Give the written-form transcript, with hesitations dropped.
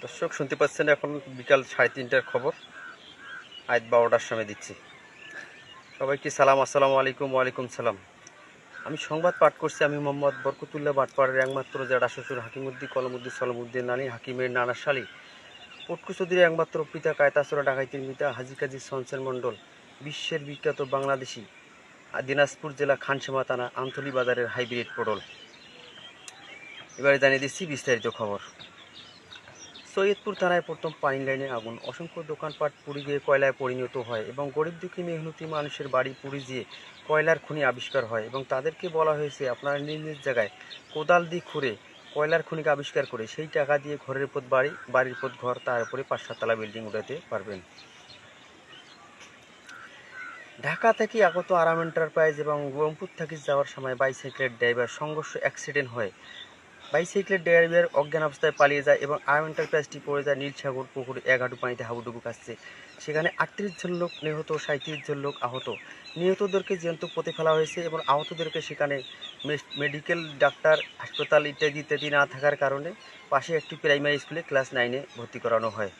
দর্শক শুনতে পাচ্ছেন, এখন বিকাল 3:30টার খবর। আজ 12টার সময় দিচ্ছি। সবাইকে সালাম, আসসালামু আলাইকুম। ওয়ালাইকুম সালাম। আমি সংবাদ পাঠ করছি। আমি মোহাম্মদ বরকতুল্লাহ বাটপাড়ের একমাত্র জ্যাঠা শ্বশুর হাকিমুদ্দিন কলমুদ্দিন সলমুদ্দিন নানি হাকিমের নানা শালী পটকু চৌধুরীর একমাত্র পিতা কায়তাসরা ডাকাইতির মিতা হাজি কাজী সনসেন মণ্ডল, বিশ্বের বিখ্যাত বাংলাদেশি, দিনাজপুর জেলা খানসামা থানা আমতলী বাজারের হাইব্রিড পটল। এবারে জানিয়ে দিচ্ছি বিস্তারিত খবর। সৈয়দপুর থানায় প্রথম পানি লাইনে আগুন, অসংখ্য দোকানপাট পুড়ে গিয়ে কয়লায় পরিণত হয় এবং গরিব দুঃখী মেহনতি মানুষের বাড়ি পুড়ে গিয়ে কয়লার খনি আবিষ্কার হয় এবং তাদেরকে বলা হয়েছে আপনারা নিজ নিজ জায়গায় কোদাল দিয়ে খুঁড়ে কয়লার খনিকে আবিষ্কার করে সেই টাকা দিয়ে ঘরের পর বাড়ি, বাড়ির পর ঘর, তার উপরে 5-7 তলা বিল্ডিং উঠাতে পারবেন। ঢাকা থেকে আগত আরাম এন্টারপ্রাইজ এবং রংপুর থেকে যাওয়ার সময় বাইসাইকেলের ড্রাইভার সংঘর্ষ অ্যাক্সিডেন্ট হয়। বাইসাইকেলের ড্রাইভার অজ্ঞান অবস্থায় পালিয়ে যায় এবং আরাম এন্টারপ্রাইজটি পড়ে যায় নীলসাগর পুকুরে 1 হাঁটু পানিতে হাবুডুবু কাটছে। সেখানে 38 জন লোক নিহত, 37 জন লোক আহত। নিহতদেরকে জ্যান্ত পুঁতে ফেলা হয়েছে এবং আহতদেরকে সেখানে মেডিকেল, ডাক্তার, হাসপাতাল ইত্যাদি ইত্যাদি না থাকার কারণে পাশে একটি প্রাইমারি স্কুলে ক্লাস 9-এ ভর্তি করানো হয়।